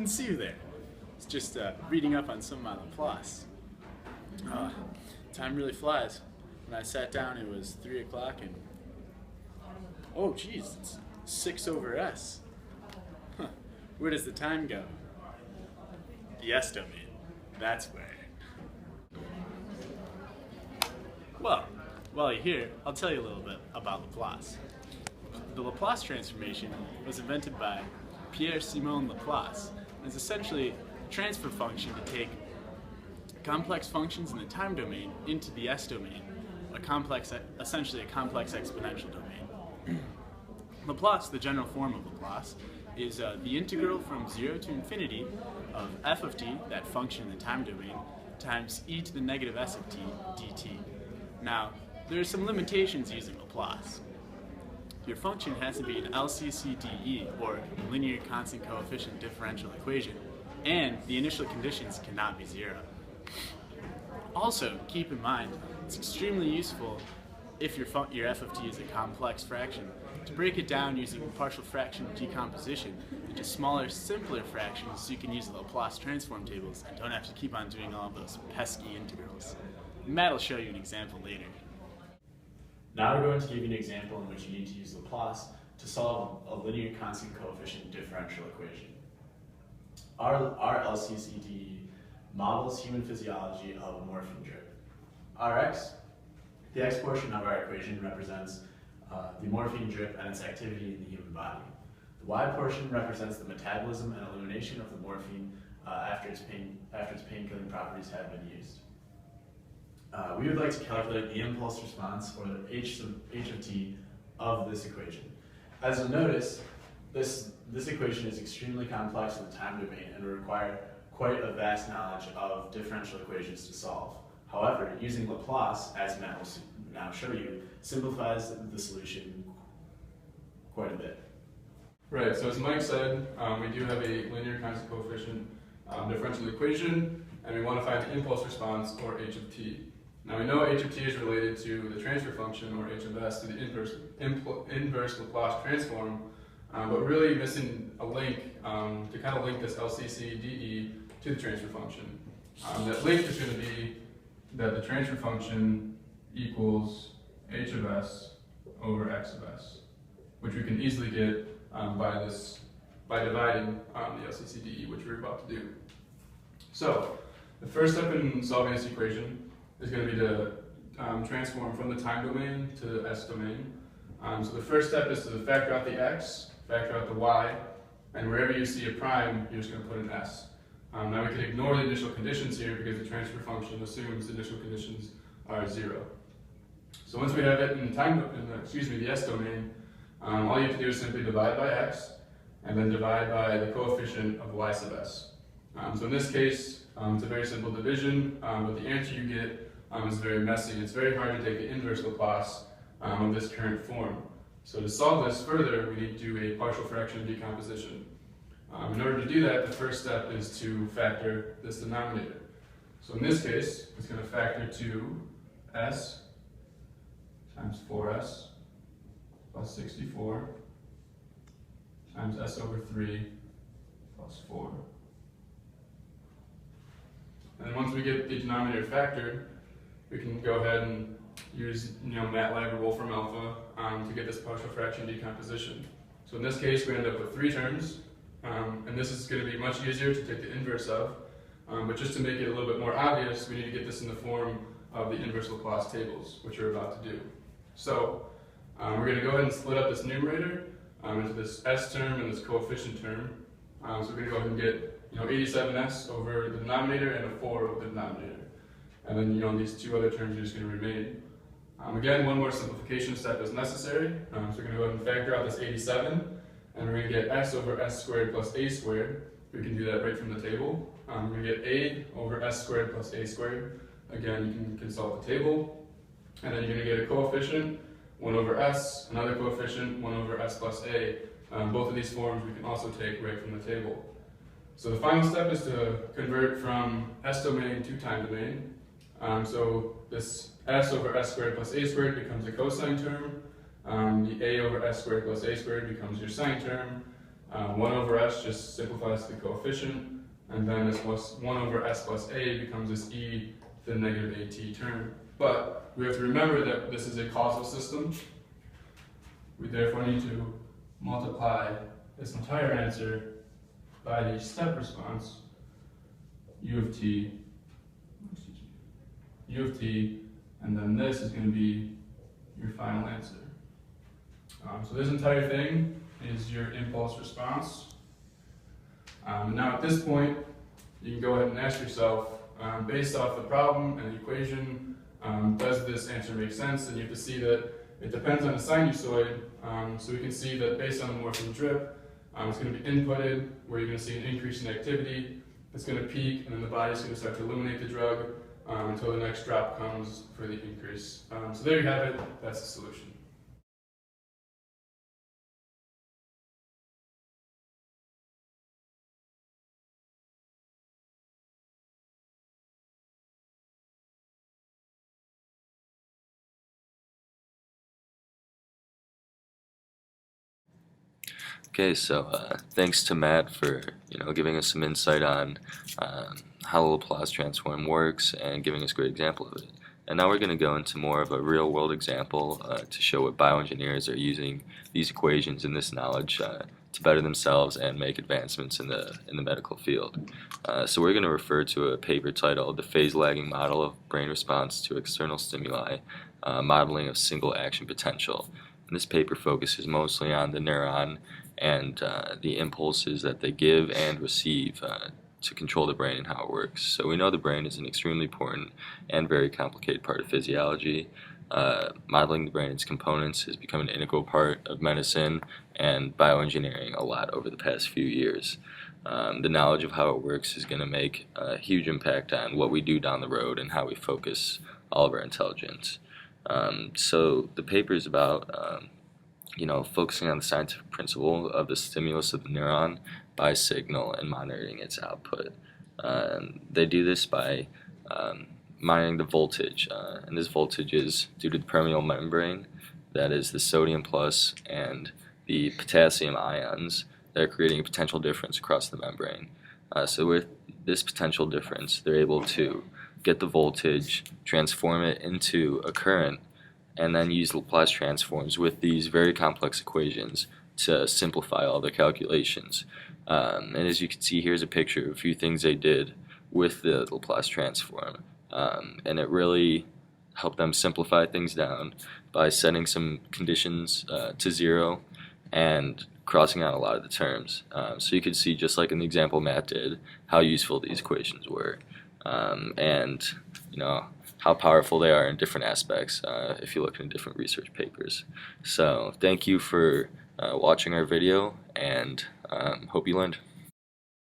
didn't see you there. It's just reading up on some of my LaPlace. Time really flies. When I sat down, it was 3 o'clock, and oh geez, it's 6 over S. Huh. Where does the time go? The S domain. That's where. Well, while you're here, I'll tell you a little bit about LaPlace. The LaPlace transformation was invented by Pierre-Simon LaPlace, and is essentially a transfer function to take complex functions in the time domain into the S domain, essentially a complex exponential domain. LaPlace, the general form of LaPlace, is the integral from 0 to infinity of f of t, that function in the time domain, times e to the negative s of t dt. Now, there are some limitations using LaPlace. Your function has to be an LCCDE, or linear constant coefficient differential equation, and the initial conditions cannot be 0. Also, keep in mind, it's extremely useful if your f of t is a complex fraction to break it down using partial fraction decomposition into smaller, simpler fractions so you can use the Laplace transform tables and don't have to keep on doing all of those pesky integrals. Matt will show you an example later. Now we're going to give you an example in which you need to use Laplace to solve a linear constant coefficient differential equation. Our LCCDE models human physiology of a morphine drip. The x portion of our equation represents the morphine drip and its activity in the human body. The y portion represents the metabolism and elimination of the morphine after its pain-killing properties have been used. We would like to calculate the impulse response, or the h of t, of this equation. As you'll notice, this equation is extremely complex in the time domain and will require quite a vast knowledge of differential equations to solve. However, using Laplace, as Matt will now show you, simplifies the solution quite a bit. Right, so as Mike said, we do have a linear constant coefficient differential equation, and we want to find the impulse response, or h of t. Now we know h of t is related to the transfer function, or h of s, to the inverse Laplace transform, but we're really missing a link to kind of link this LCCDE to the transfer function. That link is going to be that the transfer function equals h of s over x of s, which we can easily get by dividing the LCCDE, which we're about to do. So the first step in solving this equation is going to be to transform from the time domain to the s domain. So the first step is to factor out the x, factor out the y, and wherever you see a prime, you're just going to put an s. Now we can ignore the initial conditions here because the transfer function assumes the initial conditions are 0. So once we have it in the s domain, all you have to do is simply divide by x, and then divide by the coefficient of y sub s. So in this case, it's a very simple division, but the answer you get is very messy. It's very hard to take the inverse Laplace of this current form. So to solve this further, we need to do a partial fraction decomposition. In order to do that, the first step is to factor this denominator. So in this case, it's going to factor 2s times 4s plus 64 times s over 3 plus 4. And then once we get the denominator factored, we can go ahead and use MATLAB or Wolfram Alpha to get this partial fraction decomposition. So in this case, we end up with 3 terms, and this is going to be much easier to take the inverse of. But just to make it a little bit more obvious, we need to get this in the form of the inverse Laplace tables, which we're about to do. So we're going to go ahead and split up this numerator into this s term and this coefficient term. So we're going to go ahead and get 87s over the denominator and a 4 over the denominator. And then these 2 other terms are just going to remain. Again, one more simplification step is necessary. So we're going to go ahead and factor out this 87, and we're going to get s over s squared plus a squared. We can do that right from the table. We're going to get a over s squared plus a squared. Again, you can consult the table. And then you're going to get a coefficient, 1 over s, another coefficient, 1 over s plus a. Both of these forms we can also take right from the table. So the final step is to convert from s domain to time domain. So this s over s squared plus a squared becomes a cosine term. The a over s squared plus a squared becomes your sine term. 1 over s just simplifies the coefficient, and then this 1 over s plus a becomes this e to the negative at term. But we have to remember that this is a causal system. We therefore need to multiply this entire answer by the step response, u of t, and then this is going to be your final answer. So this entire thing is your impulse response. Now at this point, you can go ahead and ask yourself, based off the problem and the equation, does this answer make sense? And you have to see that it depends on the sinusoid. So we can see that based on the morphine drip, it's going to be inputted, where you're going to see an increase in activity. It's going to peak, and then the body's going to start to eliminate the drug until the next drop comes for the increase. So there you have it. That's the solution. Okay, so thanks to Matt for giving us some insight on how the Laplace transform works and giving us a great example of it. And now we're going to go into more of a real-world example to show what bioengineers are using these equations and this knowledge to better themselves and make advancements in the medical field. So we're going to refer to a paper titled "The Phase Lagging Model of Brain Response to External Stimuli, Modeling of Single Action Potential." And this paper focuses mostly on the neuron and the impulses that they give and receive to control the brain and how it works. So we know the brain is an extremely important and very complicated part of physiology. Modeling the brain and its components has become an integral part of medicine and bioengineering a lot over the past few years. The knowledge of how it works is going to make a huge impact on what we do down the road and how we focus all of our intelligence. So the paper is about focusing on the scientific principle of the stimulus of the neuron by signal and monitoring its output. They do this by monitoring the voltage, and this voltage is due to the permeable membrane, that is the sodium plus and the potassium ions that are creating a potential difference across the membrane. So with this potential difference, they're able to get the voltage, transform it into a current, and then use Laplace transforms with these very complex equations to simplify all their calculations. And as you can see, here's a picture of a few things they did with the Laplace transform. And it really helped them simplify things down by setting some conditions to 0 and crossing out a lot of the terms. So you can see, just like in the example Matt did, how useful these equations were. And how powerful they are in different aspects if you look in different research papers. So thank you for watching our video, and hope you learned.